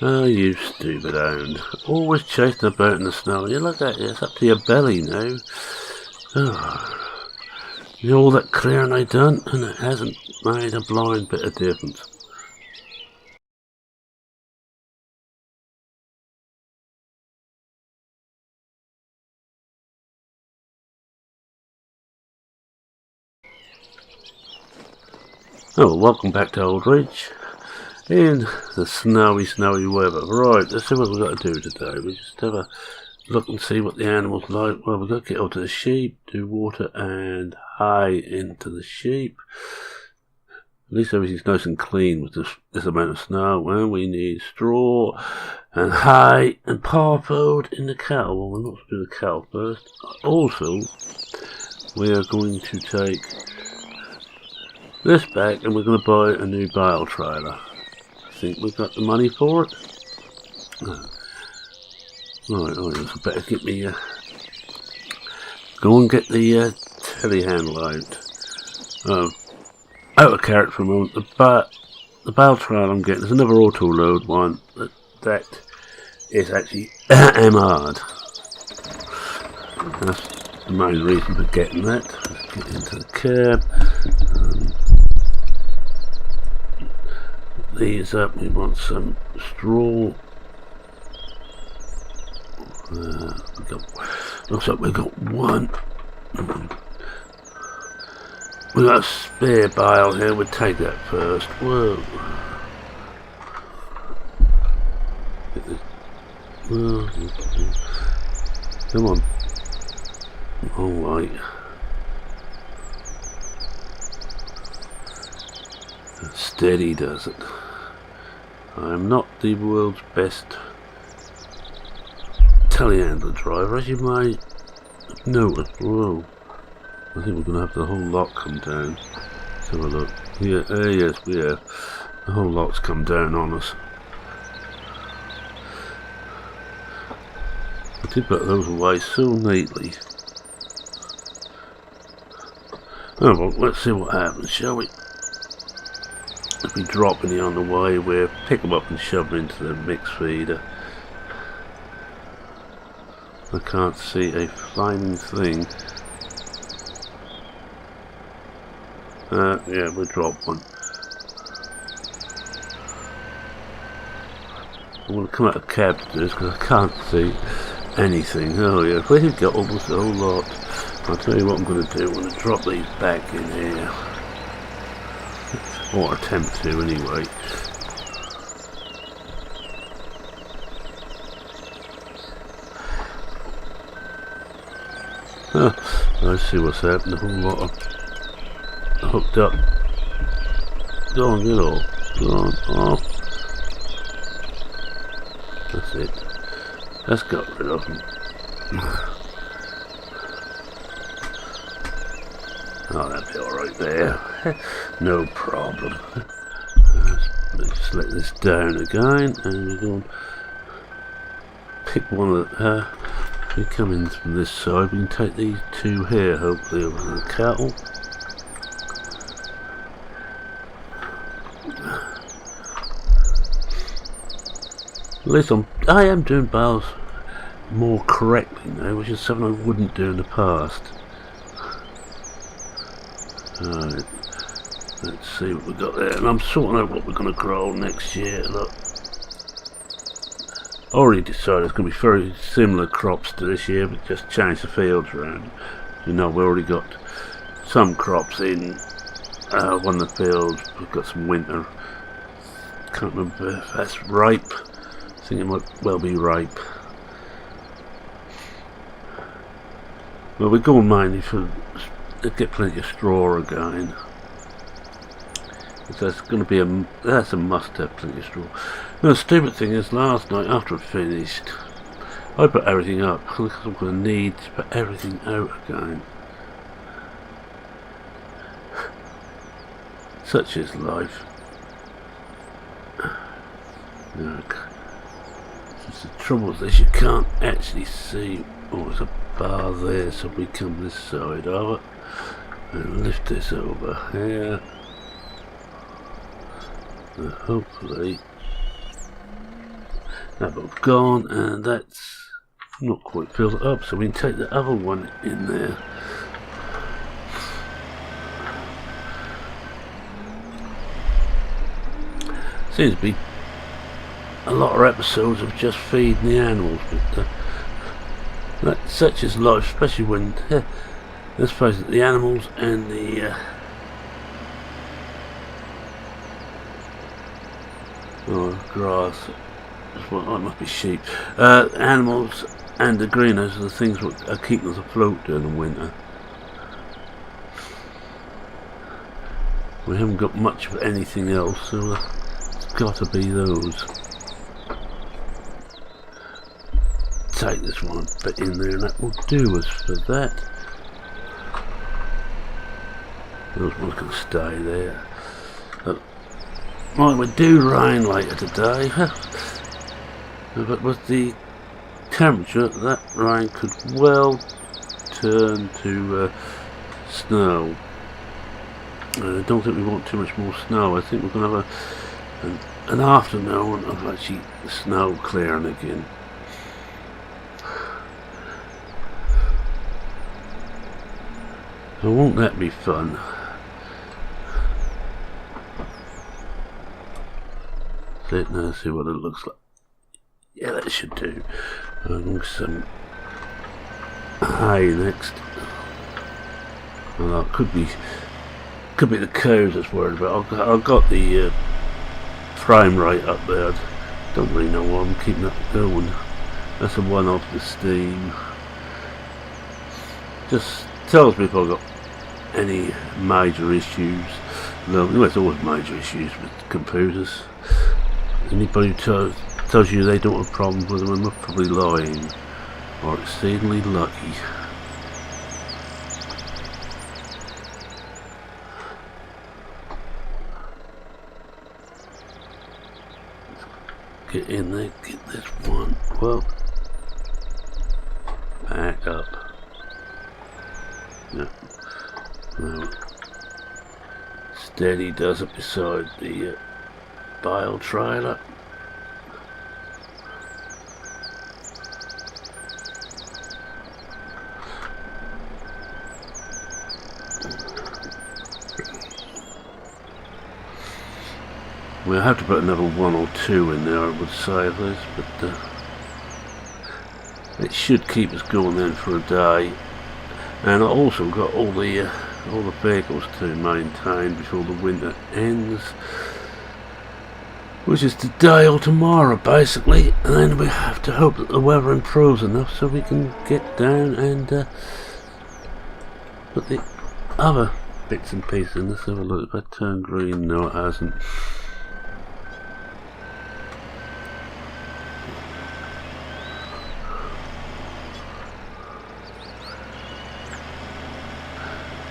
Oh, you stupid hound. Always chasing about in the snow. You look at you, it's up to your belly now. Oh, you know all that clearing I done, and it hasn't made a blind bit of difference. Oh, welcome back to Old Ridge. In the snowy weather. Right, let's see what we've got to do today. We just have a look and see what the animals like. Well, we've got to get onto the sheep, do water and hay into the sheep. At least everything's nice and clean with this amount of snow. And we need straw and hay and paw food in the cattle. Well, we're not supposed to do the cattle first. Also, we are going to take this back and we're going to buy a new bale trailer. I think we've got the money for it. Right, I better get me go and get the telehandler out. Out of character for a moment. The bale trailer I'm getting is another auto load one that is actually MR'd. That's the main reason for getting that. Let's get into the cab. These up, we want some straw. Looks like we've got one. We've got a spare bale here, we'll take that first. Whoa. Come on. Alright. Steady does it. I'm not the world's best telehandler driver, as you may notice. Whoa. I think we're going to have the whole lot come down. Let's have a look. Yeah, yes, we have. The whole lot's come down on us. I did put those away so neatly. Oh well, let's see what happens, shall we? If we drop any on the way, we'll pick them up and shove them into the mix feeder. I can't see a flaming thing. Yeah, we'll drop one. I'm going to come out of cab to this because I can't see anything. Oh yeah, if we had got almost the whole lot, I'll tell you what I'm going to do. I'm going to drop these back in here. Or attempt to anyway. I see what's happened. A whole lot of hooked up. Go on, get off. Go on, off. That's it. Let's get rid of them. Oh, that'd be alright there. No problem. Let's just let this down again, and we're going to pick one of the. We come in from this side. We can take these two here, hopefully, over to the cattle. At least I am doing bales more correctly now, which is something I wouldn't do in the past. Alright, let's see what we've got there. And I'm sorting out what we're going to grow next year. Look, already decided it's going to be very similar crops to this year, but just change the fields around. You know, we've already got some crops in one of the fields. We've got some winter. Can't remember if that's ripe. I think it might well be ripe. Well, we're going mainly for get plenty of straw again. So that's going to be that's a must-have, plenty of straw. Now, the stupid thing is, last night after I finished, I put everything up because I'm going to need to put everything out again. Such is life. Look. The trouble is this, you can't actually see. Oh, there's a bar there, so we come this side of it and lift this over here, and hopefully That both gone, and that's not quite filled up, so we can take the other one in there. Seems to be a lot of episodes of just feeding the animals, but that's such is life, especially when let's face it, the animals and the grass. Well, it must be sheep. Animals and the greenhouse are the things that are keeping us afloat during the winter. We haven't got much of anything else, so it's got to be those. Take this one bit in there, and that will do us for that. Those ones can stay there. Right, we do rain later today, but with the temperature, that rain could well turn to snow. I don't think we want too much more snow. I think we're going to have an afternoon of actually snow clearing again. So won't that be fun? Let's see what it looks like. Yeah, that should do. Some hay next. Well, could be the cows that's worried about. I've got the frame rate up there. I don't really know why I'm keeping that going. That's a one off the steam. Just tells me if I've got any major issues. No, it's always major issues with computers. Anybody who tells you they don't have problems with them are probably lying or exceedingly lucky. Get in there, get this one. Well, back up. No. No. Steady does it beside the bale trailer. We'll have to put another one or two in there, I would say, of this, but it should keep us going then for a day. And I also got all the vehicles to maintain before the winter ends, which is today or tomorrow basically, and then we have to hope that the weather improves enough so we can get down and put the other bits and pieces in. Let's have a look. If that turned green, no it hasn't.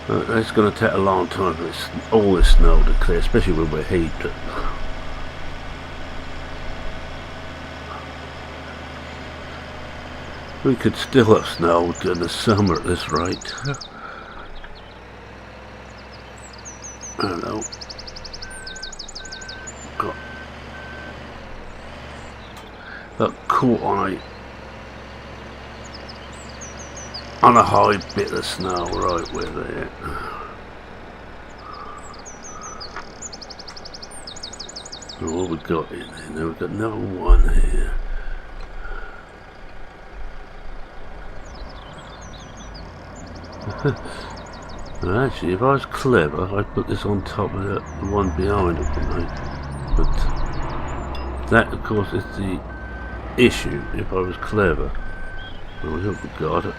It's going to take a long time for all this snow to clear, especially when we're heaped. We could still have snow during the summer at this rate. Hello. Got caught on a high bit of snow right where there. So what we got in there? Now we've got another one here. Well, actually, if I was clever, I'd put this on top of the one behind it, wouldn't I? But that, of course, is the issue. If I was clever, well, we hope we got it.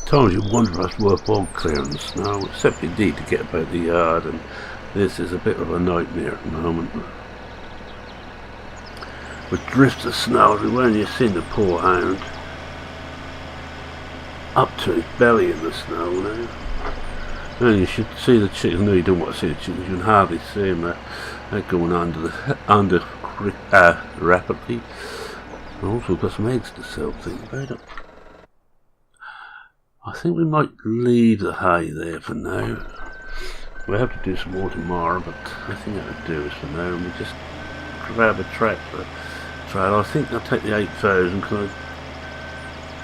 Sometimes you wonder if it's worthwhile clearing the snow, except you need to get about the yard, and this is a bit of a nightmare at the moment. With drifts of snow everywhere, and you've seen the poor hound up to his belly in the snow now. And you should see the chickens. No, you don't want to see the chickens. You can hardly see them. They're going under rapidly. I've also got some eggs to sell. Think about it. I think we might leave the hay there for now. We'll have to do some more tomorrow, but I think that'll do us for now. And we just grab a tractor trailer. I think I'll take the 8000 because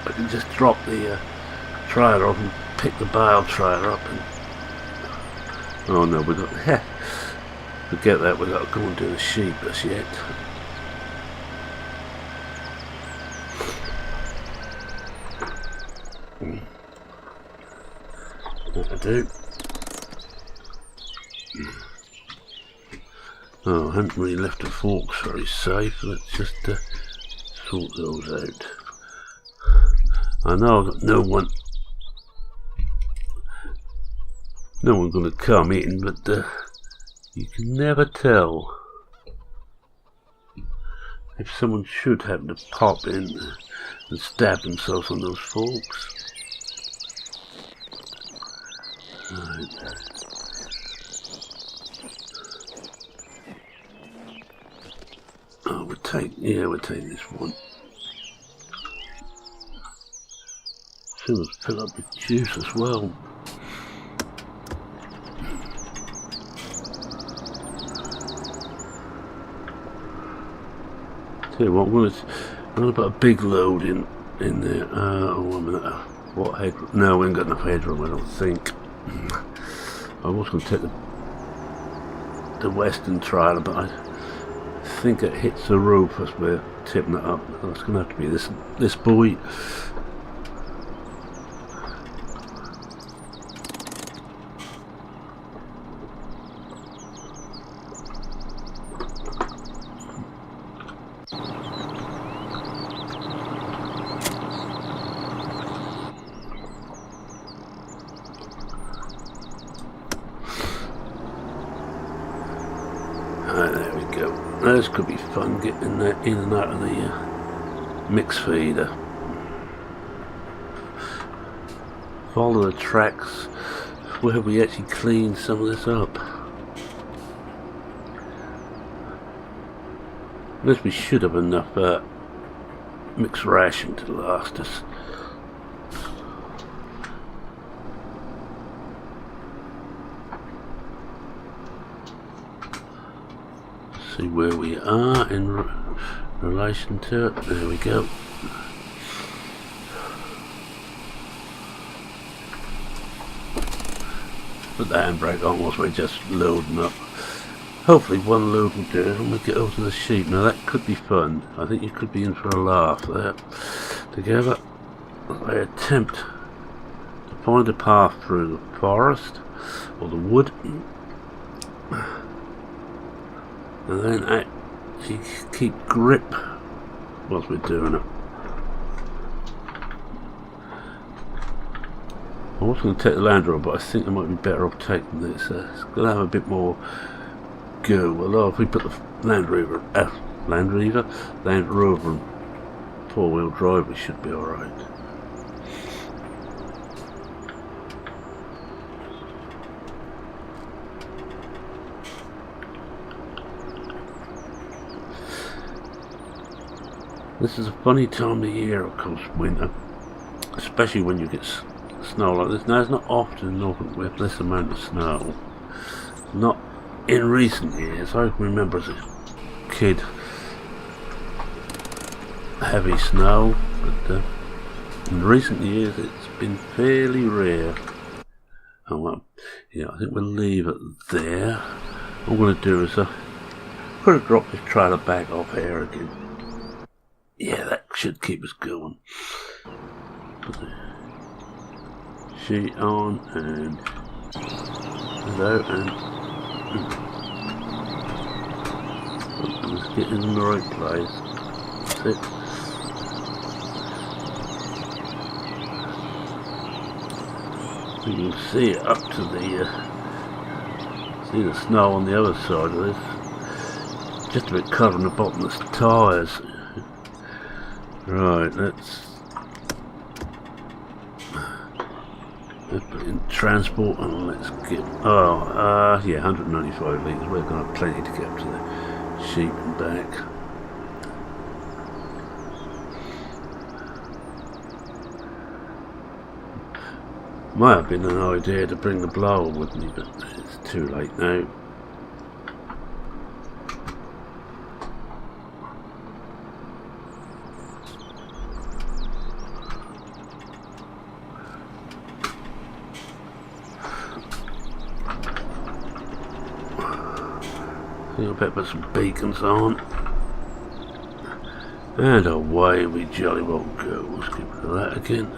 I can just drop the trailer off and pick the bale trailer up. And oh no, we got forget that. We got to go and do the sheep as yet. That'll do. Oh, I haven't really left the forks very safe. Let's just sort those out. I know I've got no one going to come in, but you can never tell if someone should happen to pop in and stab themselves on those forks. Right. Oh, we'll take this one. Soon as fill up with juice as well. Tell you what, I'm gonna put a big load in there. Oh, a minute. What headroom? No, we ain't got enough headroom, I don't think. I was going to take the western trailer, but I think it hits the roof as we're tipping it up. It's going to have to be this boy. There we go. This could be fun, getting that in and out of the mix feeder. Follow the tracks where we actually cleaned some of this up. Unless we should have enough mixed ration to last us. See where we are in relation to it. There we go. Put the handbrake on whilst we're just loading up. Hopefully one load will do it and we'll get over to the sheep. Now that could be fun. I think you could be in for a laugh there. Together I attempt to find a path through the forest or the wood, and then actually keep grip whilst we're doing it. I was going to take the Land Rover, but I think I might be better off taking this. It's going to have a bit more go. Although if we put the Land Rover in four-wheel drive, we should be alright. This is a funny time of year, of course, winter, especially when you get snow like this. Now, it's not often in Norfolk we have this amount of snow. Not in recent years. I can remember as a kid heavy snow, but in recent years it's been fairly rare. Oh well, yeah, I think we'll leave it there. What I'm going to do is put a drop this trailer back off here again. Yeah, that should keep us going. Put the sheet on and out, and let's get in the right place. That's it. You can see it up to see the snow on the other side of this. Just a bit covering the bottom of the tyres. Right, let's put in transport and let's get, yeah, 195 litres. We're going to have plenty to get up to the sheep and back. Might have been an idea to bring the blower with me, but it's too late now. I better put some beacons on. And away we jolly well go. Let's get rid of that again.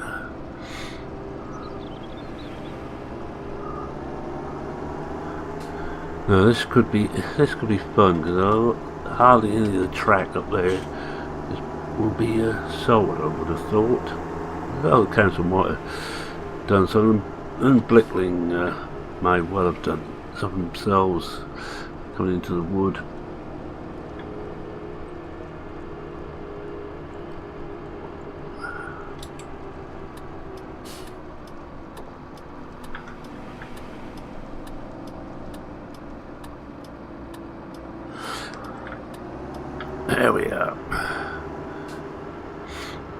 Now this could be fun because hardly any of the track up there will be sold, I would have thought. Well, the council might have done some, and Blickling may well have done some themselves coming into the wood. There we are.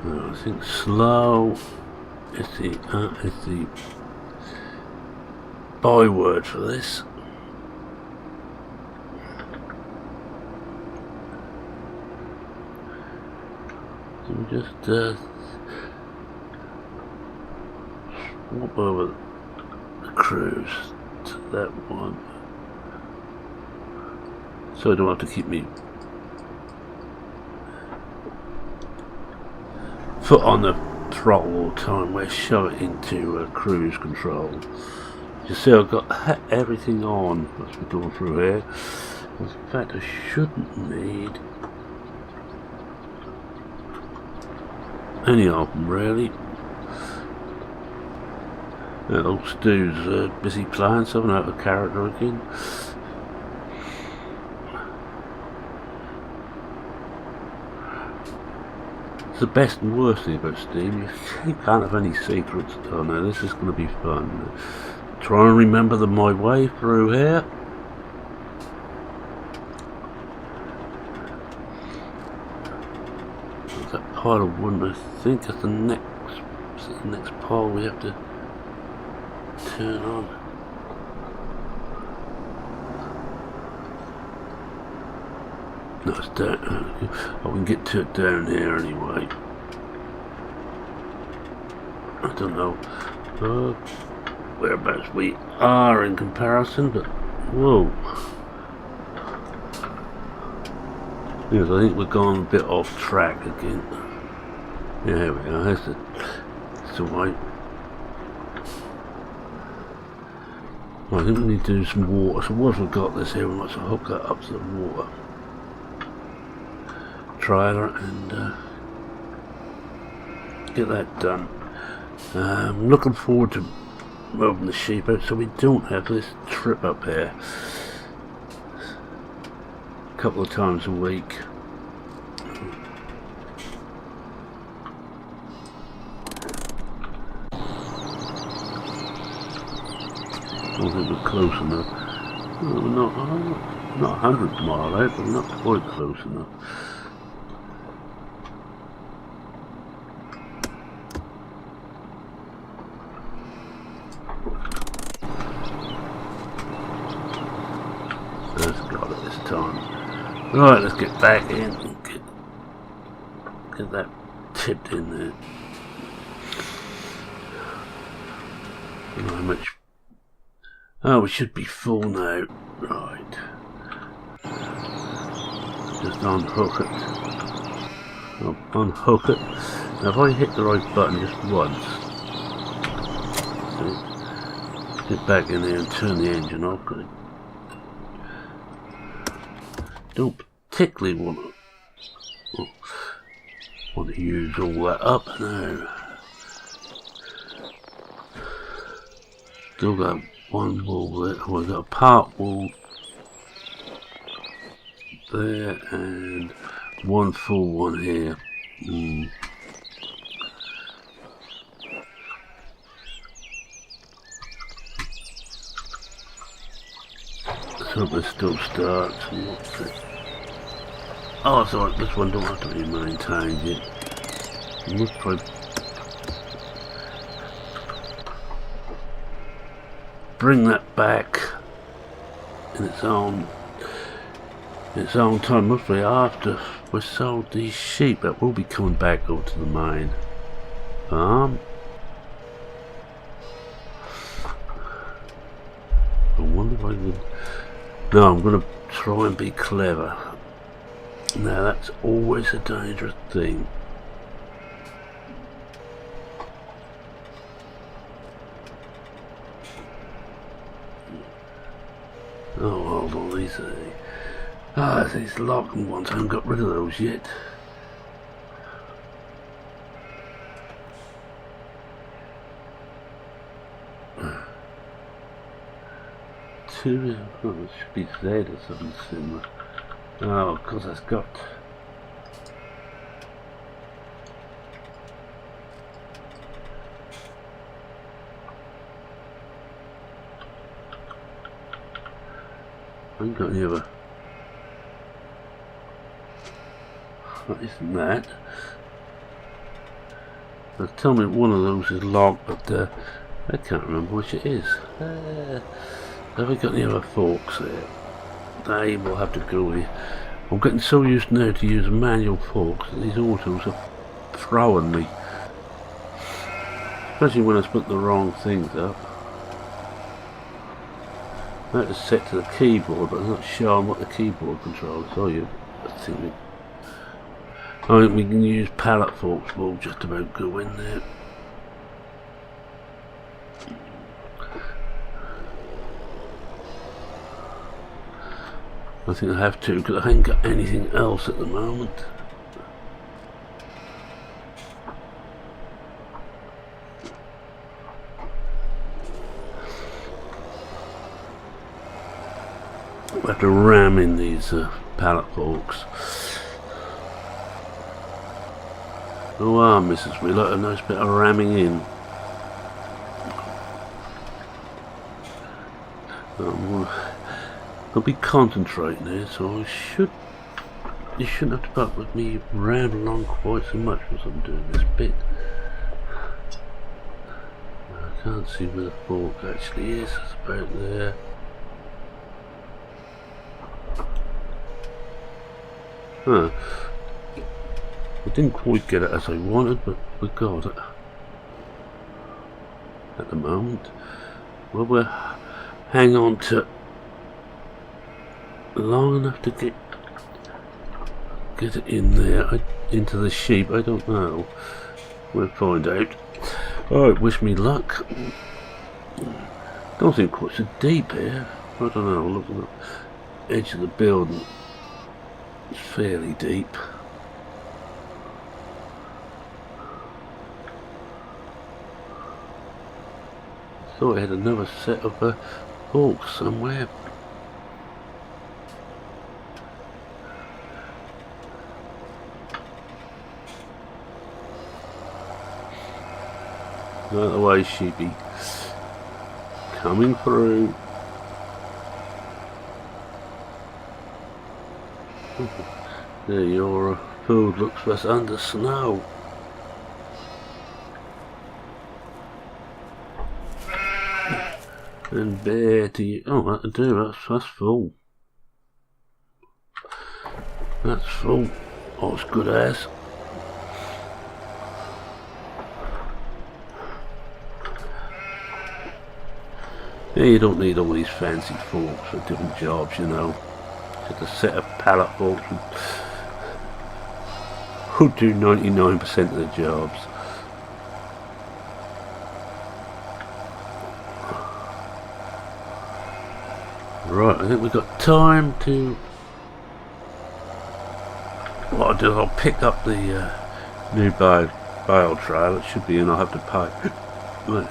Well, I think slow is the byword for this. So we just swap over the cruise to that one, so I don't have to keep me foot on the throttle all the time. We're shove it into cruise control. You see, I've got everything on as we're going through here. In fact, I shouldn't need any of them really. Old Stu's busy playing something out of character again. It's the best and worst thing about Steam. You can't have any secrets. Oh no, this is going to be fun. Try and remember my way through here. That pile of wood, I think, is the next pile we have to turn on. No, it's down. Oh, we can get to it down here anyway. I don't know whereabouts we are in comparison, but whoa. Yes, I think we're going a bit off track again. Yeah, here we are. That's the way. Well, I think we need to do some water. So once we've got this here, we might hook that up to the water trailer and get that done. I'm looking forward to moving the sheep out so we don't have this trip up here a couple of times a week. I don't think we're close enough. Well, we're not 100 miles out, but we're not quite close enough. That's got it this time. Right, let's get back in and get that tipped in there. I don't know how much. Oh, we should be full now. Right. Just unhook it. I'll unhook it. Now if I hit the right button just once, see, get back in there and turn the engine off. Don't particularly want to use all that up now. Still got one wall there. We've got a part wall there and one full one here. Let's hope this still starts. Oh, sorry, this one don't have to be maintained yet. Let's try bring that back in its own time, mostly after we sold these sheep that will be coming back over to the main farm. I wonder if I can... No, I'm going to try and be clever. Now that's always a dangerous thing. Oh, hold on, these locking ones, I haven't got rid of those yet. Two, oh, it should be Z or something similar. Oh, because that's got... I haven't got any other... That isn't that. Now tell me one of those is locked, but I can't remember which it is. Have I got any other forks there? They will have to go here. I'm getting so used now to use manual forks that these autos are throwing me. Especially when I put the wrong things up. That is set to the keyboard, but I'm not showing what the keyboard controls. Oh, you I think we can use pallet forks, will just about go in there. I think I have to, because I haven't got anything else at the moment. I have to ram in these pallet forks. Oh, Mrs. We like a nice bit of ramming in. I'll be concentrating there, so you shouldn't have to put up with me rambling on quite so much as I'm doing this bit. I can't see where the fork actually is. It's about there. Huh. I didn't quite get it as I wanted, but we got it. At the moment. Well, we'll hang on to long enough to get it in there, into the sheep. I don't know. We'll find out. Alright, wish me luck. Don't think quite so deep here. I don't know, look at the edge of the building. It's fairly deep. I thought I had another set of forks somewhere. Out of the way, sheepy. Coming through. There, your food looks less under snow. And bear to you. Oh, that'll do. That's full. That's full. Oh, it's good as. Yeah, you don't need all these fancy forks for different jobs, you know. Just a set of pallet forks would do 99% of the jobs. Right, I think we've got time to... What I'll do is I'll pick up the new bale trail. It should be in. I'll have to pay. Well,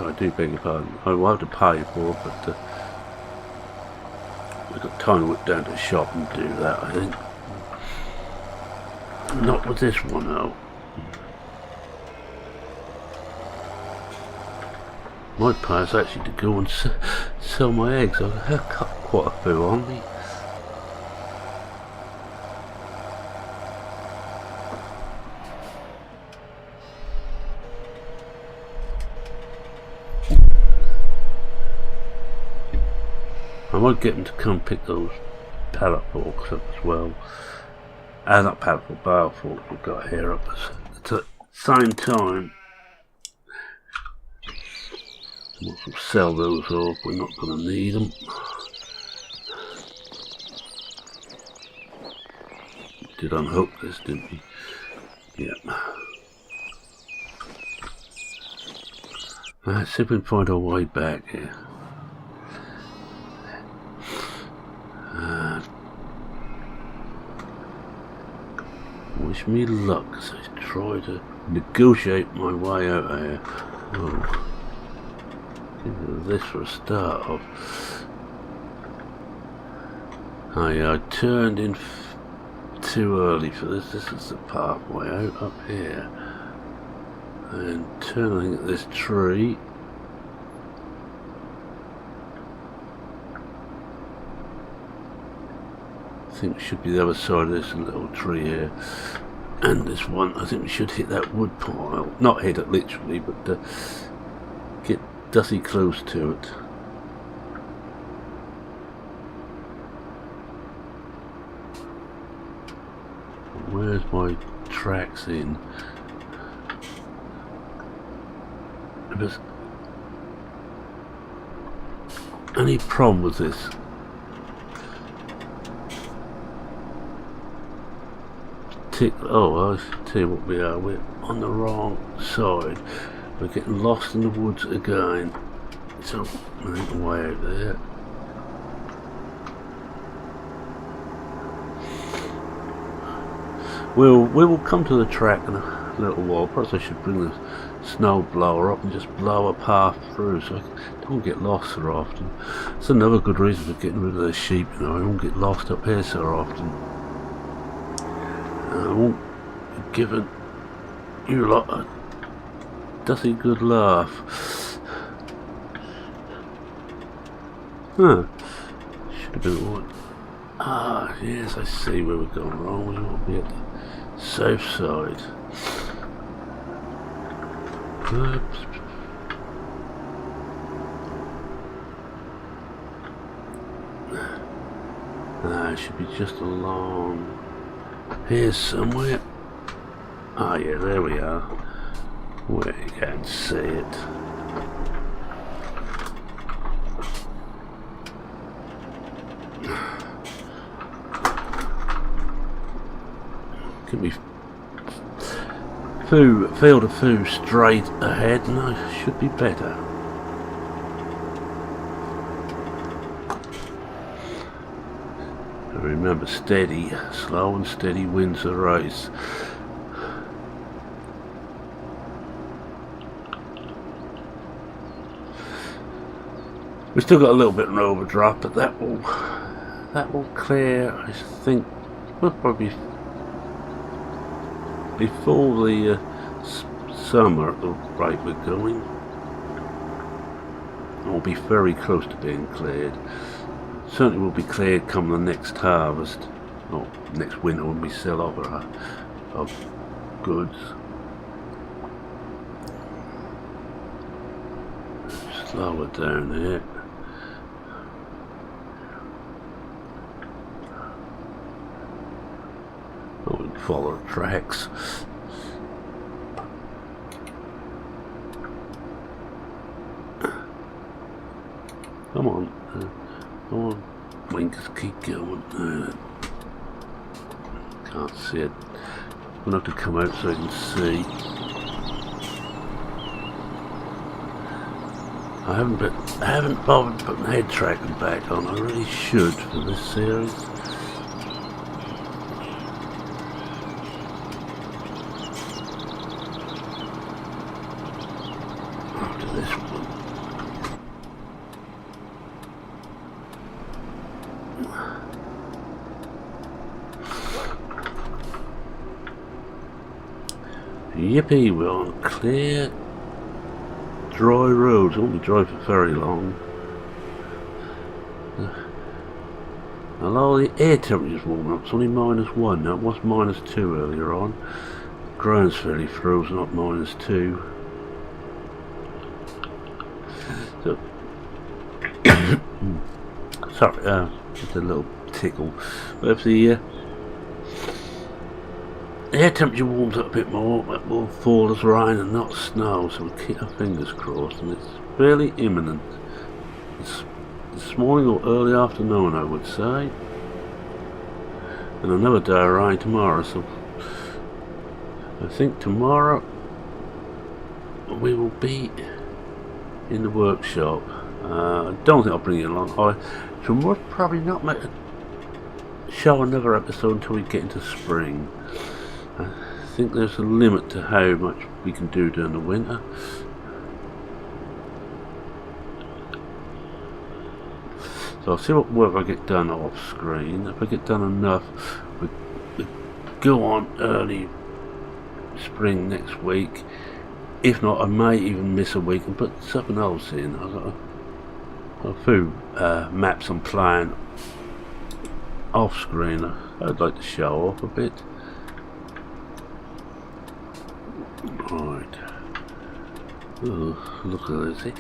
I do beg your pardon. I will have to pay for it, but we've got time to whip down to the shop and do that, I think. Not with this one, though. My plan is actually to go and sell my eggs. I've got quite a few on me. I might get them to come pick those pallet forks up as well. Not pallet fork, bale forks we've got here up at the same time. We'll sell those off, we're not going to need them. Did unhook this, didn't we? Yep. Let's see if we can find our way back here. Wish me luck as I try to negotiate my way out of here. Oh. Give this for a start off. Oh yeah, I turned in too early for this. This is the pathway out up here. And turning at this tree. I think we should be the other side of this little tree here. And this one, I think we should hit that wood pile. Not hit it literally, but get dusty close to it. Where's my tracks in? If there's any problem with this, I'll tell you what we are. We're on the wrong side. We're getting lost in the woods again. So make the way out there. We will come to the track in a little while. Perhaps I should bring the snow blower up and just blow a path through so I don't get lost so often. That's another good reason for getting rid of the sheep, you know. I don't get lost up here so often. I won't be giving you lot a dusty good laugh. Huh. Should have been one. Ah, yes, I see where we're going wrong. We want to be at the safe side. Oops. It should be just along here somewhere. Ah, yeah, there we are. Where you can see it. Could be field of food straight ahead, and I should be better. Remember, steady, slow and steady wins the race. We've still got a little bit of an overdraft, but that will clear. I think we'll probably before the summer at the rate we're going. We'll be very close to being cleared. Certainly will be cleared come the next harvest, or next winter when we sell off our goods. Slow it down here. Oh, we can follow the tracks. Come on. Come on, blinkers, keep going. Can't see it. I'm gonna have to come out so I can see. I haven't bothered putting head tracking back on. I really should for this series. After this one. Yippee, we're on clear, dry roads. It won't be dry for very long. Although the air temperature's warming up, it's only -1 now. It was -2 earlier on. Ground's fairly frozen up -2. So, Sorry, just a little tickle. But if the air temperature warms up a bit more, it will fall as rain and not snow, so we'll keep our fingers crossed, and it's fairly imminent. It's this morning or early afternoon, I would say. And another day of rain tomorrow, so I think tomorrow we will be in the workshop. I don't think I'll bring you along. I will probably not show another episode until we get into spring. I think there's a limit to how much we can do during the winter. So I'll see what work I get done off screen. If I get done enough, we go on early spring next week. If not, I may even miss a week and put something else in. I've got a few maps I'm playing off screen. I'd like to show off a bit. Right. Oh, look at this. He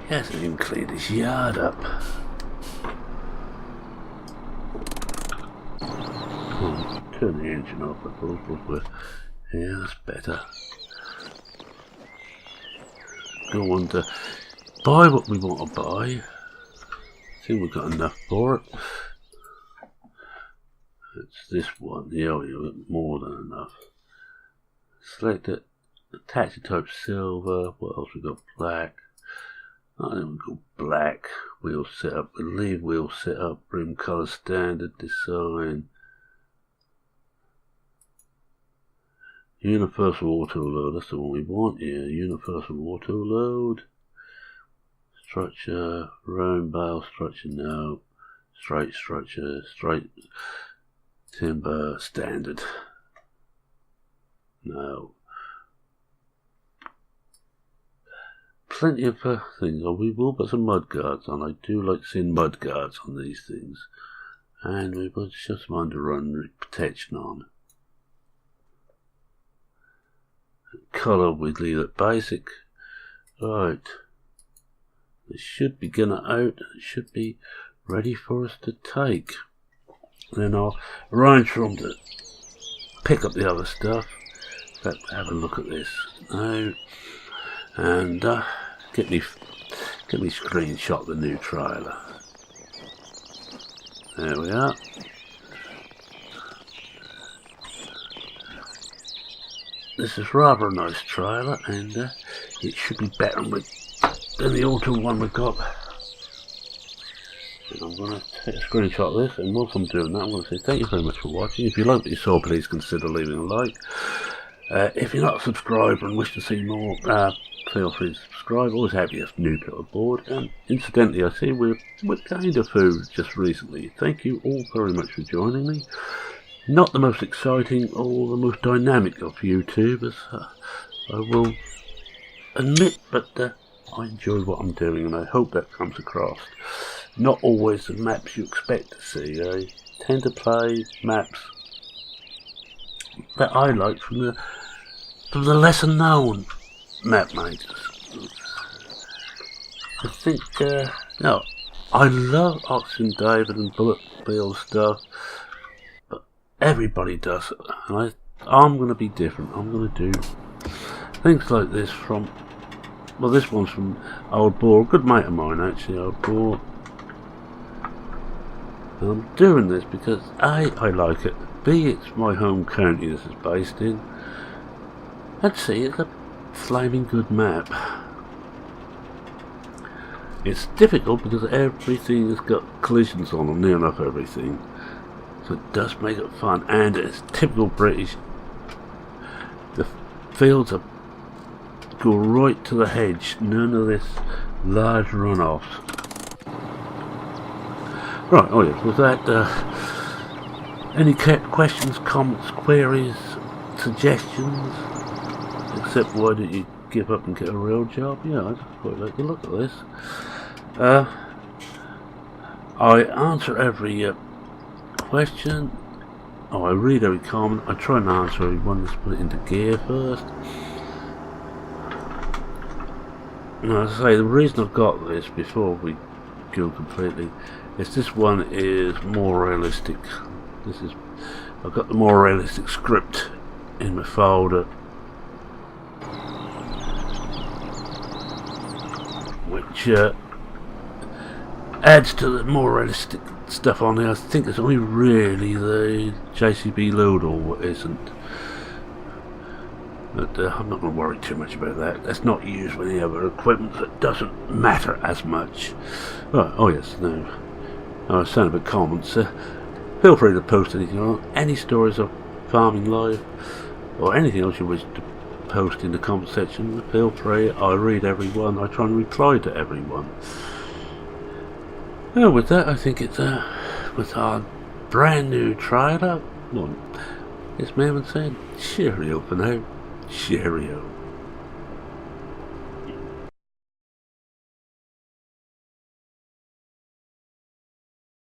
hasn't even cleaned his yard up. Oh, turn the engine off, I suppose. Yeah, that's better. Go on to buy what we want to buy. I think we've got enough for it. It's this one. Yeah, we've got more than enough. Select it. Attach it to silver. What else we got? Black. I think we've got black. Wheel setup. Leave wheel setup. Rim color standard. Design. Universal auto load. That's the one we want. Yeah, universal auto load. Structure. Round bale structure. No. Straight structure. Straight timber. Standard. No. Plenty of things. Oh, we will put some mud guards on. I do like seeing mud guards on these things. And we put just some underrun protection on. Colour, we leave it basic. Right. It should be getting out. It should be ready for us to take. And then I'll arrange for them to pick up the other stuff. Let's have a look at this now. And get me screenshot of the new trailer. There we are. This is rather a nice trailer, and it should be better than the auto one we got. And I'm going to take a screenshot of this, and whilst I'm doing that, I'm going to say thank you very much for watching. If you like what you saw, please consider leaving a like. If you're not a subscriber and wish to see more, feel free to subscribe. Always happy if new people aboard. And incidentally, I see we're kind of food just recently. Thank you all very much for joining me. Not the most exciting or the most dynamic of YouTubers, I will admit, but I enjoy what I'm doing, and I hope that comes across. Not always the maps you expect to see. I tend to play maps that I like from the lesser known map makers. I think, no, I love Oxen David and Bullet Bill stuff. Everybody does it, and I'm going to be different. I'm going to do things like this from, well, this one's from OldBor, a good mate of mine actually, OldBor. And I'm doing this because A, I like it, B, it's my home county this is based in, and C, it's a flaming good map. It's difficult because everything has got collisions on them, near enough everything. So it does make it fun, and it's typical British. The fields go right to the hedge, none of this large runoffs. Right, oh yes, was that any questions, comments, queries, suggestions? Except why did you give up and get a real job? Yeah, I'd quite like to look at this. I answer every question. I read every comment. I try and answer every one. Let's put it into gear first. Now, as I say, the reason I've got this before we go completely Yes, this one is more realistic. I've got the more realistic script in my folder, which adds to the more realistic stuff on there. I think it's only really the JCB Loadall isn't. But I'm not going to worry too much about that. That's not used with any other equipment, so it doesn't matter as much. Right, oh yes, no. I was saying about comments. Feel free to post anything on any stories of farming life or anything else you wish to post in the comment section. Feel free. I read everyone. I try and reply to everyone. Well, with that, I think it's with our brand new trailer. Well, it's me and said cheerio for now. Cheerio.